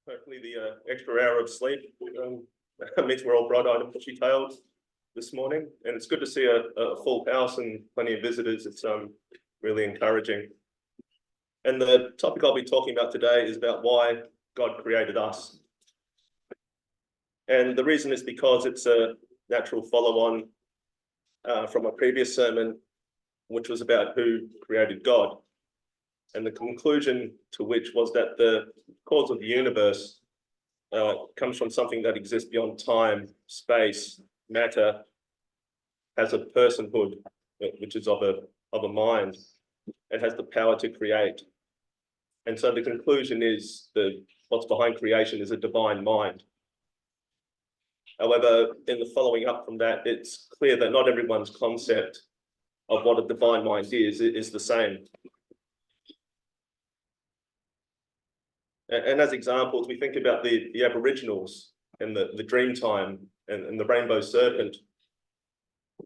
Hopefully the extra hour of sleep means we're all bright-eyed and bushy-tailed this morning, and it's good to see a full house and plenty of visitors. It's really encouraging. And the topic I'll be talking about today is about why God created us. And the reason is because it's a natural follow-on from a previous sermon, which was about who created God. And the conclusion to which was that the cause of the universe comes from something that exists beyond time, space, matter, has a personhood, which is of a mind, and has the power to create. And so the conclusion is that what's behind creation is a divine mind. However, in the following up from that, it's clear that not everyone's concept of what a divine mind is the same. And as examples, we think about the Aboriginals and the Dreamtime and the rainbow serpent.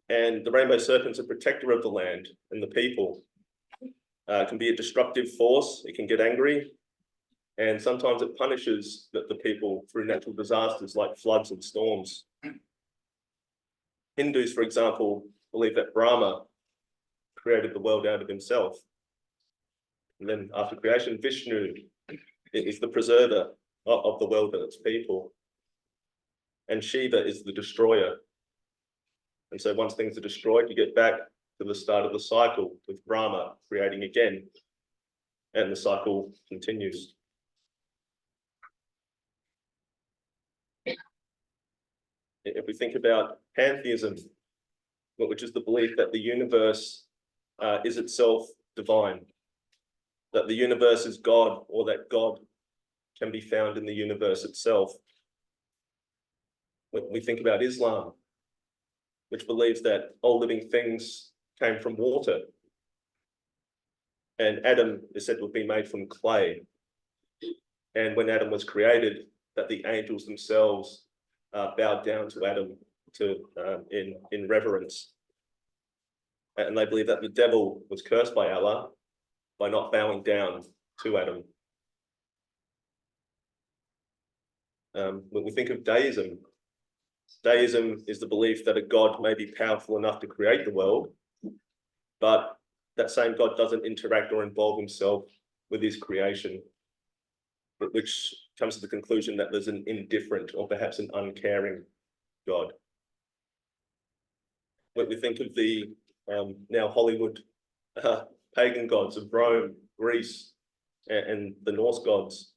And the rainbow serpent's a protector of the land and the people. It can be a destructive force, it can get angry, and sometimes it punishes the people through natural disasters like floods and storms. Hindus, for example, believe that Brahma created the world out of himself. And then after creation, Vishnu is the preserver of the world and its people. And Shiva is the destroyer. And so once things are destroyed, you get back to the start of the cycle with Brahma creating again. And the cycle continues. If we think about pantheism, which is the belief that the universe is itself divine, that the universe is God, or that God can be found in the universe itself. When we think about Islam, which believes that all living things came from water, and Adam is said to have been made from clay. And when Adam was created, that the angels themselves bowed down to Adam in reverence. And they believe that the devil was cursed by Allah by not bowing down to Adam. When we think of deism, deism is the belief that a God may be powerful enough to create the world, but that same God doesn't interact or involve himself with his creation, which comes to the conclusion that there's an indifferent or perhaps an uncaring God. When we think of the now Hollywood pagan gods of Rome, Greece, and the Norse gods,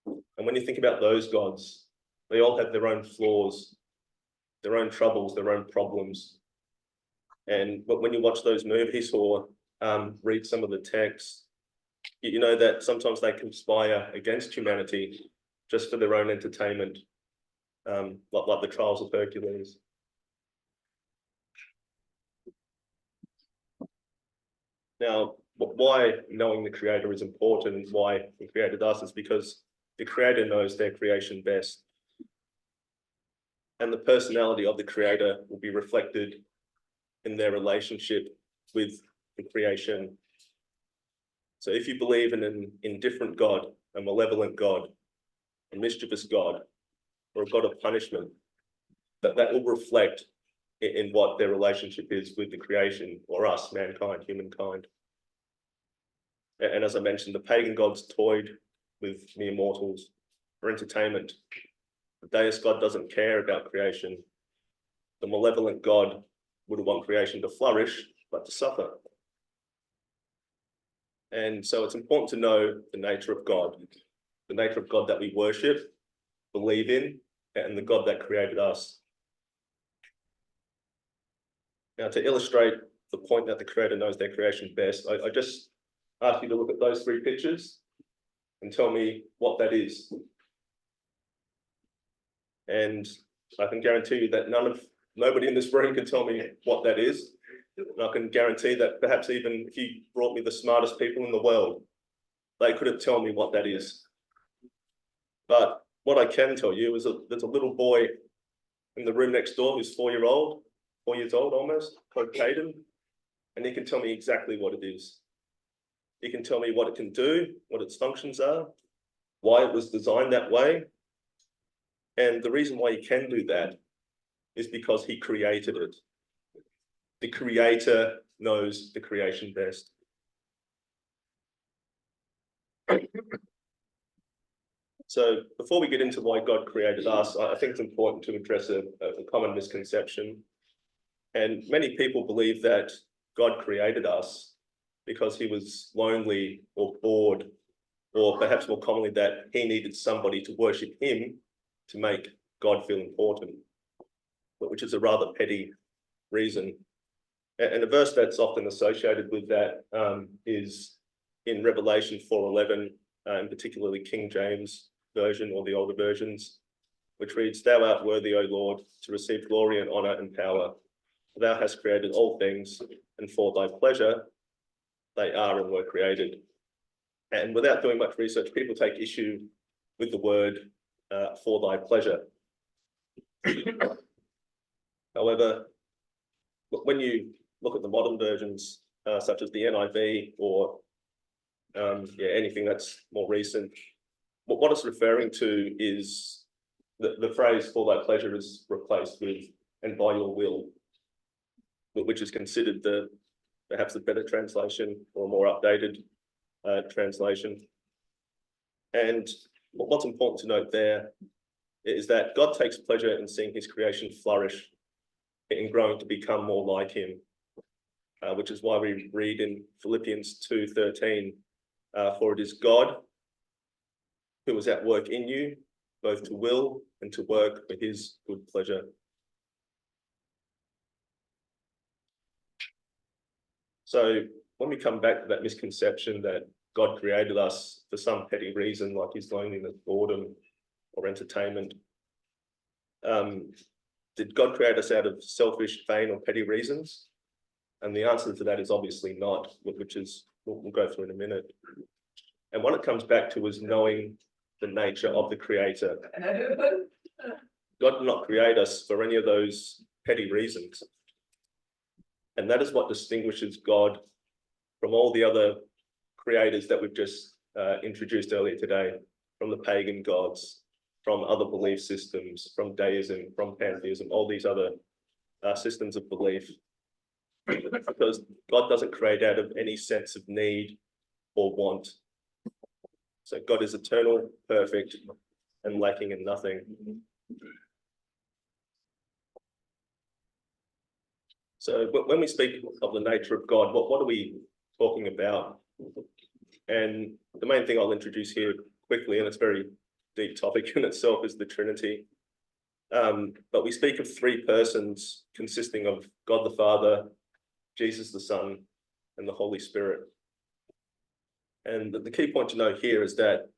and when you think about those gods, they all have their own flaws, their own troubles, their own problems. And when you watch those movies or read some of the texts, you know that sometimes they conspire against humanity just for their own entertainment, like the Trials of Hercules. Now, why knowing the Creator is important and why He created us is because the Creator knows their creation best. And the personality of the Creator will be reflected in their relationship with the creation. So if you believe in an indifferent God, a malevolent God, a mischievous God, or a God of punishment, that will reflect in what their relationship is with the creation, or us, mankind, humankind. And as I mentioned, the pagan gods toyed with mere mortals for entertainment. The deist God doesn't care about creation. The malevolent God would want creation to flourish, but to suffer. And so it's important to know the nature of God that we worship, believe in, and the God that created us. Now, to illustrate the point that the Creator knows their creation best, I just ask you to look at those three pictures and tell me what that is. And I can guarantee you that nobody in this room can tell me what that is. And I can guarantee that perhaps even if you brought me the smartest people in the world, they couldn't tell me what that is. But what I can tell you is there's a little boy in the room next door who's 4 years old almost, called Caden, and he can tell me exactly what it is. He can tell me what it can do, what its functions are, why it was designed that way. And the reason why he can do that is because he created it. The creator knows the creation best. So before we get into why God created us, I think it's important to address a common misconception. And many people believe that God created us because he was lonely or bored, or perhaps more commonly that he needed somebody to worship him to make God feel important, which is a rather petty reason. And a verse that's often associated with that is in Revelation 4:11, and particularly King James Version or the older versions, which reads, "Thou art worthy, O Lord, to receive glory and honour and power. Thou hast created all things, and for thy pleasure they are and were created." And without doing much research, people take issue with the word "for thy pleasure." However, when you look at the modern versions, such as the NIV or anything that's more recent, what it's referring to is the phrase "for thy pleasure" is replaced with "and by your will," which is considered perhaps a better translation or a more updated translation. And what's important to note there is that God takes pleasure in seeing his creation flourish, in growing to become more like him, which is why we read in Philippians 2:13, "For it is God who is at work in you, both to will and to work for his good pleasure." So when we come back to that misconception that God created us for some petty reason, like his loneliness, boredom, or entertainment, did God create us out of selfish, vain, or petty reasons? And the answer to that is obviously not, which is we'll go through in a minute. And what it comes back to is knowing the nature of the creator. God did not create us for any of those petty reasons. And that is what distinguishes God from all the other creators that we've just introduced earlier today, from the pagan gods, from other belief systems, from deism, from pantheism, all these other systems of belief. Because God doesn't create out of any sense of need or want. So God is eternal, perfect, and lacking in nothing. So when we speak of the nature of God, what are we talking about? And the main thing I'll introduce here quickly, and it's a very deep topic in itself, is the Trinity. But we speak of three persons consisting of God the Father, Jesus the Son, and the Holy Spirit. And the key point to note here is that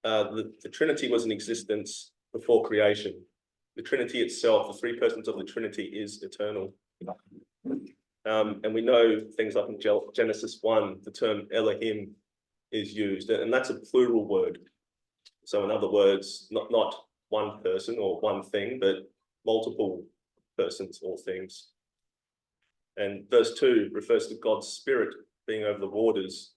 the Trinity was in existence before creation. The Trinity itself, the three persons of the Trinity, is eternal. And we know things like in Genesis 1, the term Elohim is used, and that's a plural word. So in other words, not one person or one thing, but multiple persons or things. And verse 2 refers to God's Spirit being over the waters.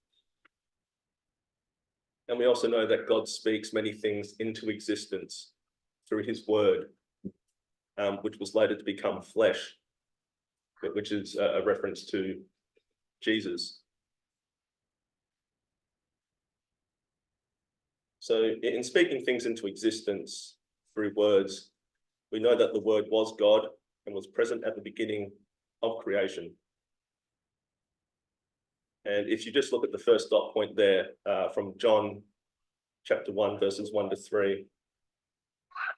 And we also know that God speaks many things into existence through his word, which was later to become flesh, which is a reference to Jesus. So in speaking things into existence through words, we know that the word was God and was present at the beginning of creation. And if you just look at the first dot point there from John chapter 1, verses 1 to 3,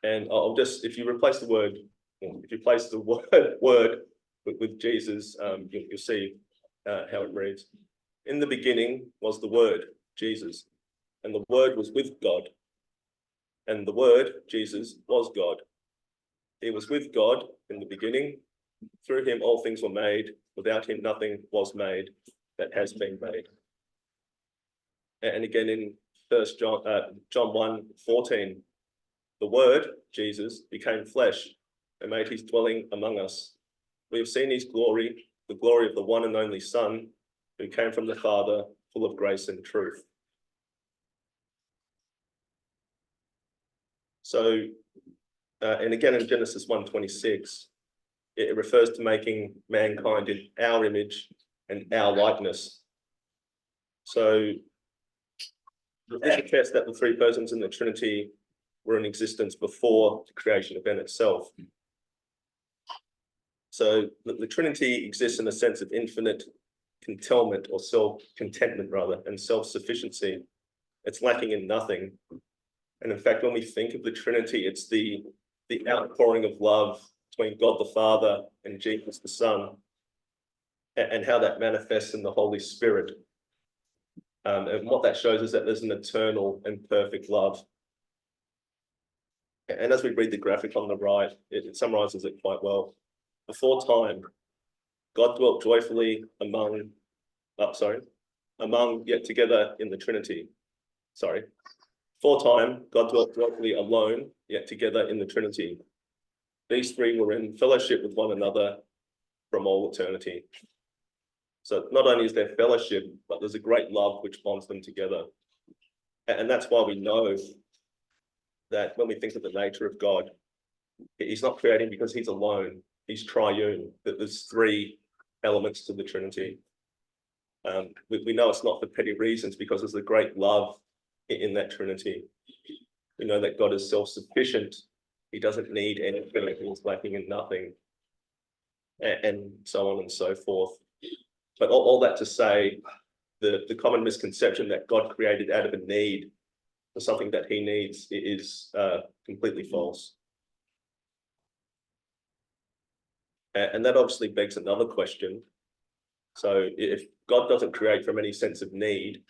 and I'll just, if you replace the word, if you place the word with Jesus, you'll see how it reads. In the beginning was the Word, Jesus, and the Word was with God, and the Word, Jesus, was God. He was with God in the beginning. Through him all things were made. Without him nothing was made that has been made. And again in John 1:14, the Word, Jesus, became flesh and made his dwelling among us. We have seen his glory, the glory of the one and only Son, who came from the Father, full of grace and truth. So, and again in Genesis 1:26, it refers to making mankind in our image and our likeness. So this attests that the three persons in the Trinity were in existence before the creation event itself. So the Trinity exists in a sense of infinite contentment, or self-contentment rather, and self-sufficiency. It's lacking in nothing. And in fact, when we think of the Trinity, it's the outpouring of love between God the Father and Jesus the Son, and how that manifests in the Holy Spirit. And what that shows is that there's an eternal and perfect love. And as we read the graphic on the right, it summarizes it quite well. Before time, God dwelt joyfully among yet together in the Trinity. Before time, God dwelt joyfully alone, yet together in the Trinity. These three were in fellowship with one another from all eternity. So not only is there fellowship, but there's a great love which bonds them together. And that's why we know that when we think of the nature of God, he's not creating because he's alone, he's triune, that there's three elements to the Trinity. We know it's not for petty reasons, because there's a great love in that Trinity. We know that God is self-sufficient. He doesn't need anything, he's lacking in nothing, and so on and so forth. But all that to say, the common misconception that God created out of a need for something that he needs is completely false. And that obviously begs another question. So if God doesn't create from any sense of need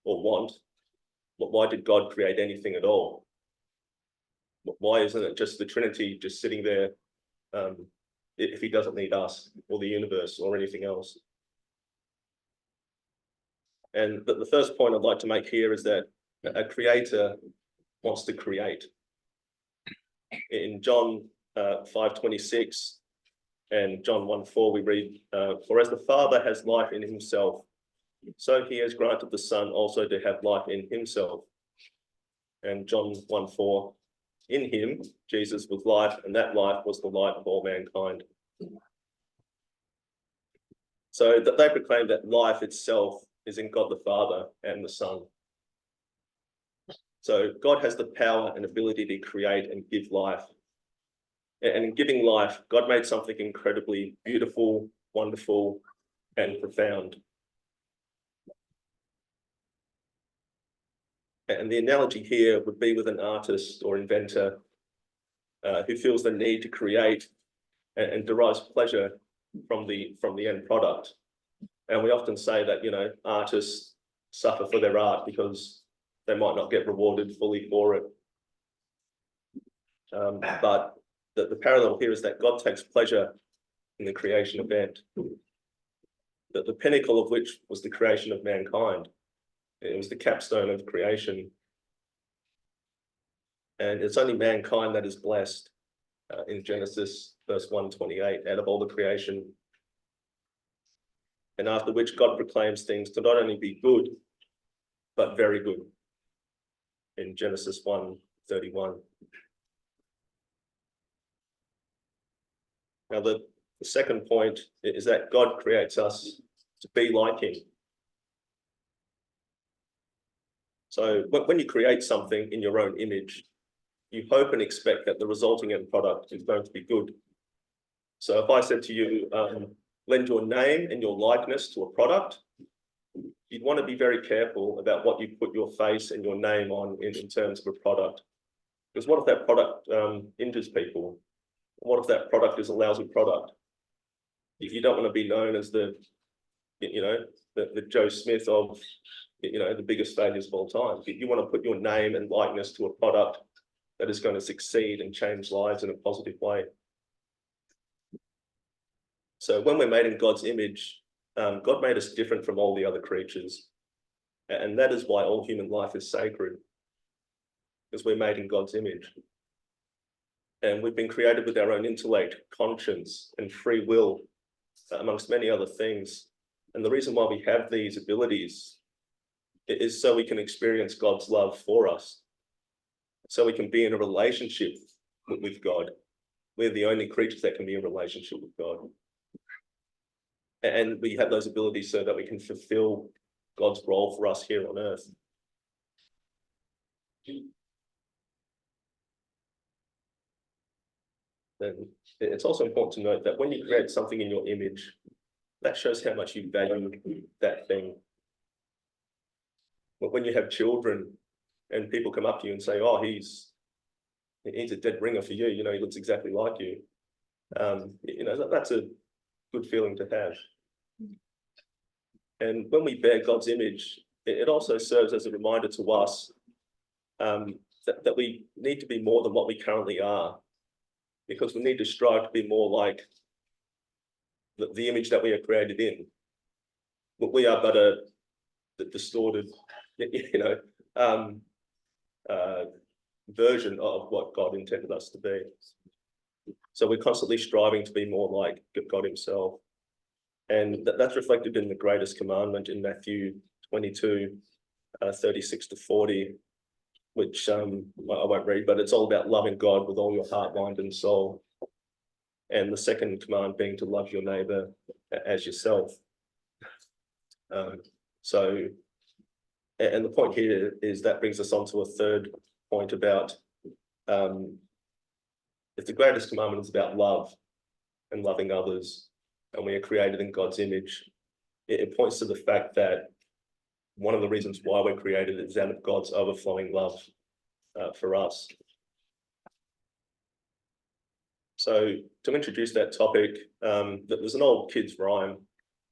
or want, why did God create anything at all? Why isn't it just the Trinity just sitting there if he doesn't need us or the universe or anything else? And the first point I'd like to make here is that a creator wants to create. In John 5:26 and John 1:4, we read, "For as the Father has life in himself, so he has granted the Son also to have life in himself." And John 1:4, "In him, Jesus, was life, and that life was the light of all mankind." So that they proclaim that life itself is in God the Father and the Son. So God has the power and ability to create and give life. And in giving life, God made something incredibly beautiful, wonderful, and profound. And the analogy here would be with an artist or inventor who feels the need to create and derives pleasure from the end product. And we often say that, you know, artists suffer for their art because they might not get rewarded fully for it. But the parallel here is that God takes pleasure in the creation event, that the pinnacle of which was the creation of mankind. It was the capstone of creation. And it's only mankind that is blessed in Genesis verse 1:28, out of all the creation. And after which God proclaims things to not only be good, but very good in Genesis 1:31. Now, the second point is that God creates us to be like him. So when you create something in your own image, you hope and expect that the resulting end product is going to be good. So if I said to you, lend your name and your likeness to a product, you'd want to be very careful about what you put your face and your name on in terms of a product. Because what if that product injures people? What if that product is a lousy product? You don't want to be known as the Joe Smith of, the biggest failures of all time. You want to put your name and likeness to a product that is going to succeed and change lives in a positive way. So when we're made in God's image, God made us different from all the other creatures. And that is why all human life is sacred, because we're made in God's image. And we've been created with our own intellect, conscience, and free will, amongst many other things. And the reason why we have these abilities It is so we can experience God's love for us, so we can be in a relationship with God. We're the only creatures that can be in relationship with God. And we have those abilities so that we can fulfill God's role for us here on earth. Then it's also important to note that when you create something in your image, that shows how much you value that thing. But when you have children and people come up to you and say, oh, he's a dead ringer for you, you know, he looks exactly like you. You know, that's a good feeling to have. And when we bear God's image, it also serves as a reminder to us that we need to be more than what we currently are, because we need to strive to be more like the image that we are created in. But we are but a distorted, you know, version of what God intended us to be. So we're constantly striving to be more like God himself. And that's reflected in the greatest commandment in Matthew 22, 36 to 40, which I won't read, but it's all about loving God with all your heart, mind, and soul. And the second command being to love your neighbor as yourself. And the point here is that brings us on to a third point about if the greatest commandment is about love and loving others, and we are created in God's image, it points to the fact that one of the reasons why we're created is out of God's overflowing love for us. So to introduce that topic, there's an old kids rhyme,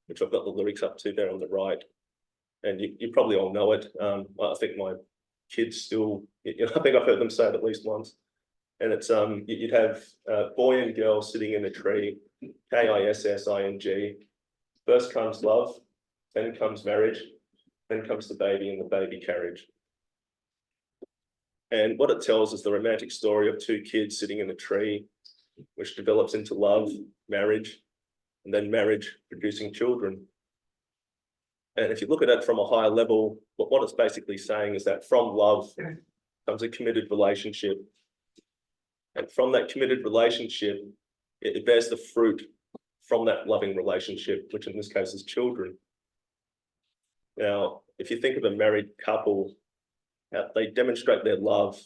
which I've got the lyrics up to there on the right. And you probably all know it. I think my kids still, you know, I think I've heard them say it at least once. And it's you'd have boy and girl sitting in a tree, K-I-S-S-I-N-G. First comes love, then comes marriage, then comes the baby in the baby carriage. And what it tells is the romantic story of two kids sitting in a tree, which develops into love, marriage, and then marriage producing children. And if you look at it from a higher level, what it's basically saying is that from love comes a committed relationship. And from that committed relationship, it bears the fruit from that loving relationship, which in this case is children. Now, if you think of a married couple, they demonstrate their love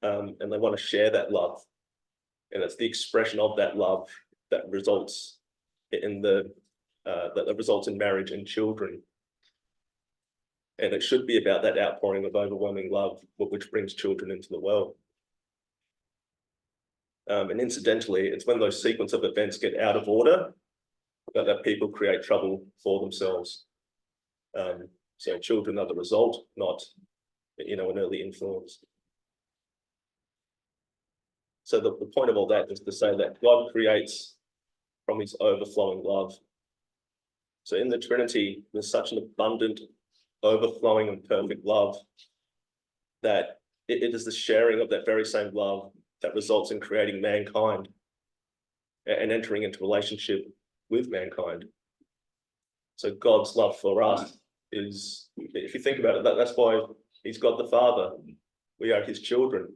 and they want to share that love. And it's the expression of that love that results in that results in marriage and children. And it should be about that outpouring of overwhelming love, which brings children into the world. And incidentally, it's when those sequence of events get out of order that people create trouble for themselves. So children are the result, not, you know, an early influence. So the point of all that is to say that God creates from his overflowing love. So in the Trinity, there's such an abundant, overflowing and perfect love that it is the sharing of that very same love that results in creating mankind and entering into relationship with mankind. So God's love for us is, if you think about it, that's why he's God the Father. We are his children.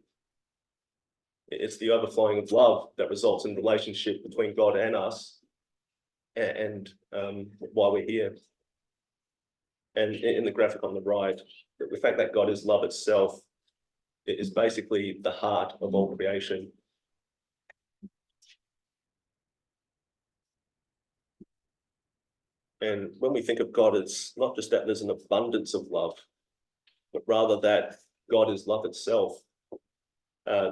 It's the overflowing of love that results in relationship between God and us, and why we're here. And in the graphic on the right, the fact that God is love itself is basically the heart of all creation. And when we think of God, it's not just that there's an abundance of love, but rather that God is love itself.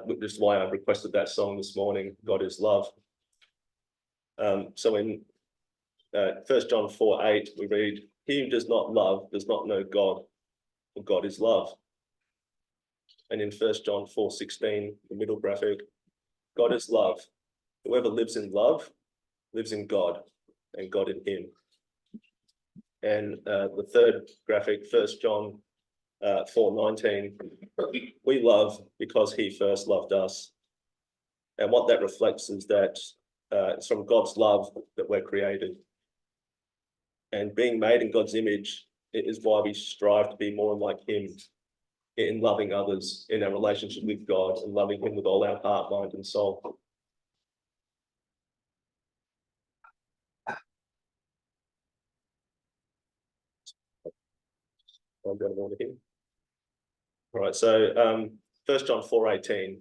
Which is why I requested that song this morning, God is love. So in 1 John 4:8, we read, he who does not love does not know God, for God is love. And in 1 John 4:16, the middle graphic, God is love. Whoever lives in love lives in God, and God in him. And the third graphic, 1 John 4:19, we love because he first loved us. And what that reflects is that it's from God's love that we're created. And being made in God's image It is why we strive to be more like him in loving others, in our relationship with God, and loving him with all our heart, mind, and soul. I'm going on to him. All right, so 1 John 4:18.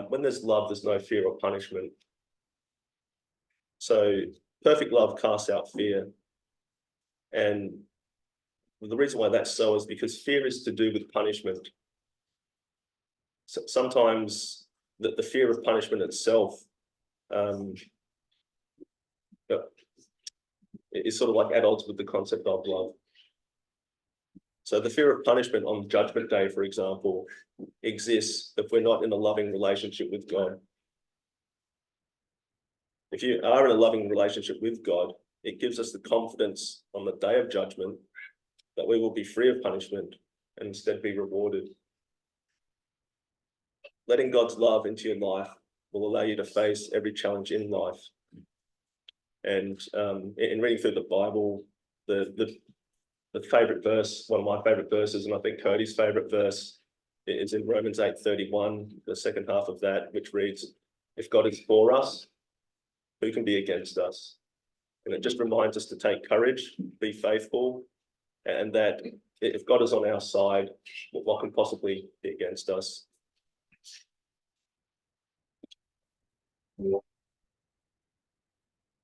When there's love, there's no fear or punishment. So perfect love casts out fear. And the reason why that's so is because fear is to do with punishment. So sometimes the fear of punishment itself is sort of like at odds with the concept of love. So the fear of punishment on Judgment Day, for example, exists if we're not in a loving relationship with God. If you are in a loving relationship with God, it gives us the confidence on the day of judgment that we will be free of punishment and instead be rewarded. Letting God's love into your life will allow you to face every challenge in life. And in reading through the Bible, the favorite verse, one of my favorite verses, and I think Cody's favorite verse, is in Romans 8:31, the second half of that, which reads, "If God is for us, who can be against us?" And it just reminds us to take courage, be faithful, and that if God is on our side, what can possibly be against us?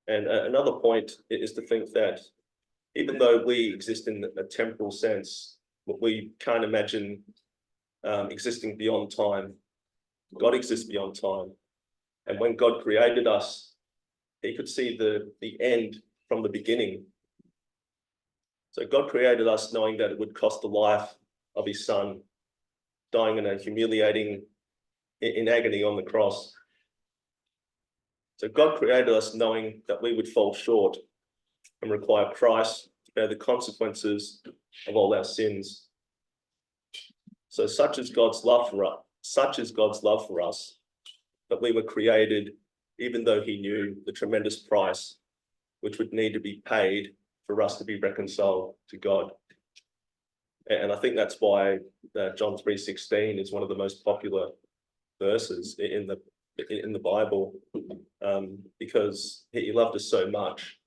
And another point is to think that even though we exist in a temporal sense, we can't imagine existing beyond time. God exists beyond time. And when God created us, he could see the end from the beginning. So God created us knowing that it would cost the life of his son, dying in a humiliating, in agony on the cross. So God created us knowing that we would fall short and require Christ to bear the consequences of all our sins. So such is God's love for us, that we were created even though he knew the tremendous price which would need to be paid for us to be reconciled to God. And I think that's why John 3:16 is one of the most popular verses in the Bible, because he loved us so much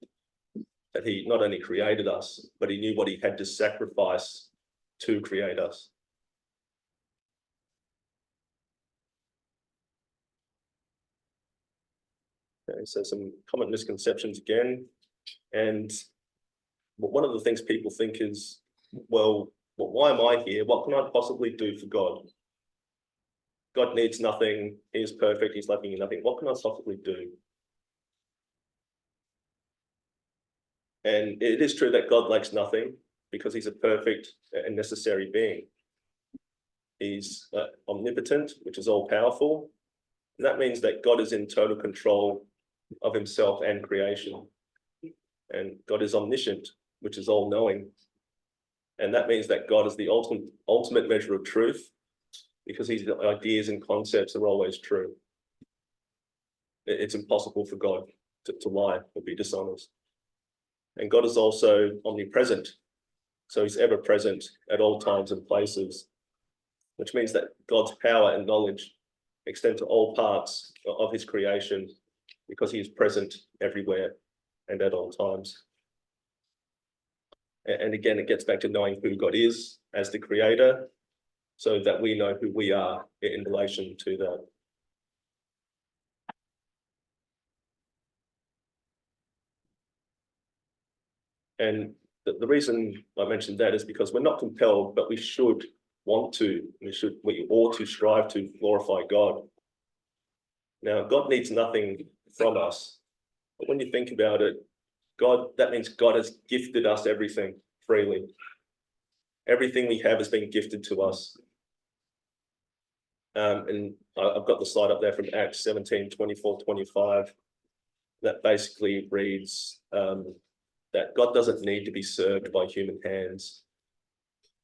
that he not only created us, but he knew what he had to sacrifice to create us. Okay, so some common misconceptions again. And one of the things people think is, well, why am I here? What can I possibly do for God? God needs nothing. He is perfect. He's lacking in nothing. What can I possibly do? And it is true that God lacks nothing because he's a perfect and necessary being. He's omnipotent, which is all powerful. And that means that God is in total control of himself and creation. And God is omniscient, which is all knowing. And that means that God is the ultimate measure of truth, because his ideas and concepts are always true. It's impossible for God to lie or be dishonest. And God is also omnipresent. So he's ever present at all times and places, which means that God's power and knowledge extend to all parts of his creation, because he is present everywhere and at all times. And again, it gets back to knowing who God is as the creator, so that we know who we are in relation to that. And the reason I mentioned that is because we're not compelled, but we should want to, we ought to strive to glorify God. Now, God needs nothing from us, but when you think about it, that means God has gifted us everything freely. Everything we have has been gifted to us. And I've got the slide up there from Acts 17:24-25, that basically reads that God doesn't need to be served by human hands,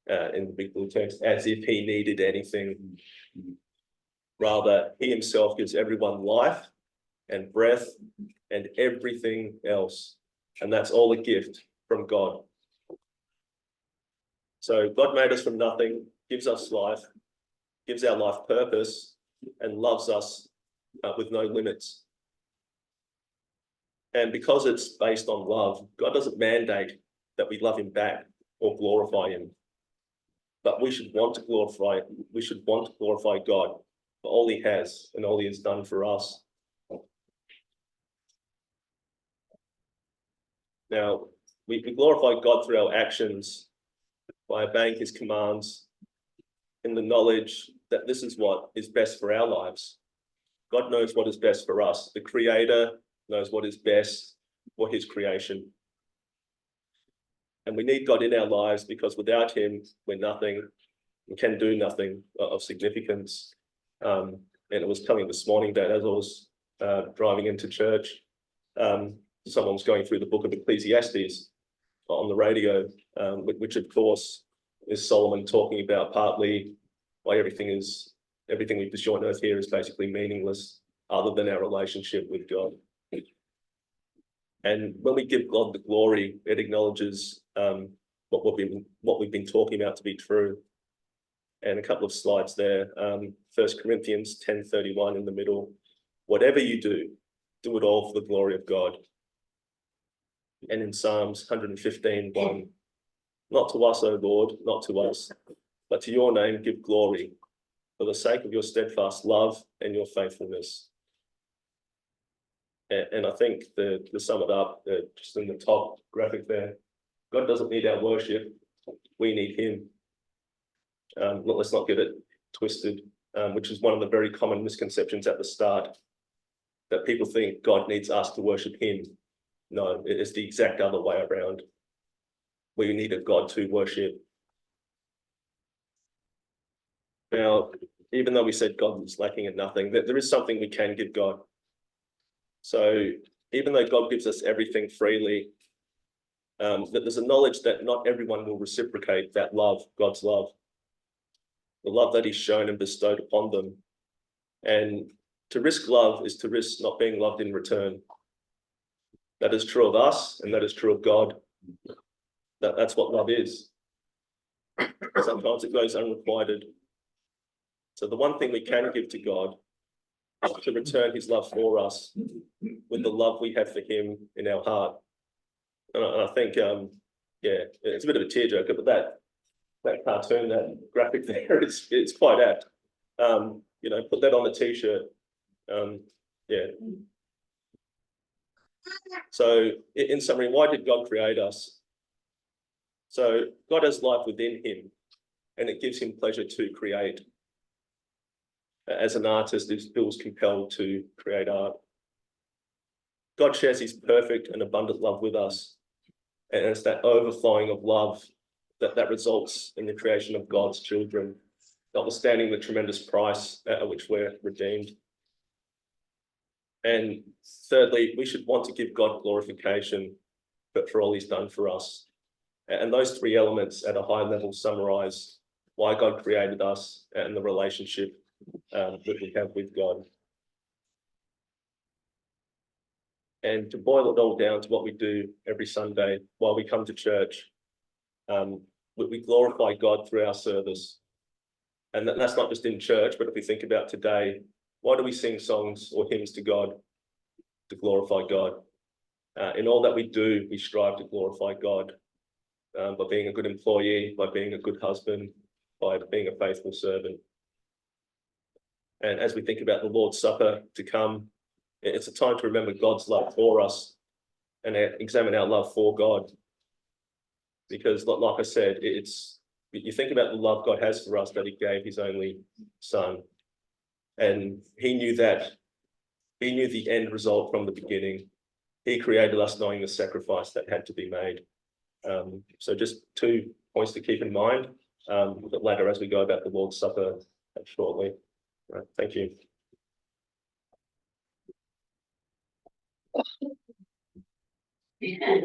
in the big blue text, as if he needed anything. Rather, he himself gives everyone life and breath and everything else. And that's all a gift from God. So God made us from nothing, gives us life, gives our life purpose, and loves us with no limits. And because it's based on love, God doesn't mandate that we love him back or glorify him. But we should want to glorify God for all he has and all he has done for us. Now, we glorify God through our actions by obeying his commands in the knowledge that this is what is best for our lives. God knows what is best for us. The Creator knows what is best for his creation. And we need God in our lives because without him, we're nothing. We can do nothing of significance. And it was coming this morning that as I was driving into church, someone was going through the book of Ecclesiastes on the radio, which of course is Solomon talking about partly why everything we pursue on earth here is basically meaningless other than our relationship with God. And when we give God the glory, it acknowledges what we've been talking about to be true. And a couple of slides there. 1 Corinthians 10:31 in the middle. Whatever you do, do it all for the glory of God. And in Psalms 115:1, not to us, O Lord, not to us, but to your name give glory for the sake of your steadfast love and your faithfulness. And I think to sum it up, just in the top graphic there, God doesn't need our worship, we need him. Let's not get it twisted, which is one of the very common misconceptions at the start, that people think God needs us to worship him. No, it's the exact other way around. We need a God to worship. Now, even though we said God is lacking in nothing, there is something we can give God. So even though God gives us everything freely, that there's a knowledge that not everyone will reciprocate that love, God's love, the love that he's shown and bestowed upon them. And to risk love is to risk not being loved in return. That is true of us, and that is true of God. That's what love is. Sometimes it goes unrequited. So the one thing we can give to God is to return his love for us with the love we have for him in our heart. And I think, yeah, it's a bit of a tearjerker, but that cartoon, that graphic there, it's quite apt. You know, put that on the t-shirt. Yeah. So in summary, why did God create us? So God has life within him, and it gives him pleasure to create. As an artist, he feels compelled to create art. God shares his perfect and abundant love with us. And it's that overflowing of love that results in the creation of God's children, notwithstanding the tremendous price at which we're redeemed. And thirdly, we should want to give God glorification for all he's done for us. And those three elements at a high level summarize why God created us and the relationship that we have with God. And to boil it all down to what we do every Sunday while we come to church, we glorify God through our service. And that's not just in church, but if we think about today, why do we sing songs or hymns to God? To glorify God. In all that we do, we strive to glorify God by being a good employee, by being a good husband, by being a faithful servant. And as we think about the Lord's Supper to come, it's a time to remember God's love for us and examine our love for God. Because like I said, you think about the love God has for us, that he gave his only son. And he knew that. He knew the end result from the beginning. He created us knowing the sacrifice that had to be made. So just 2 points to keep in mind later as we go about the Lord's Supper shortly. Right, thank you. Yeah.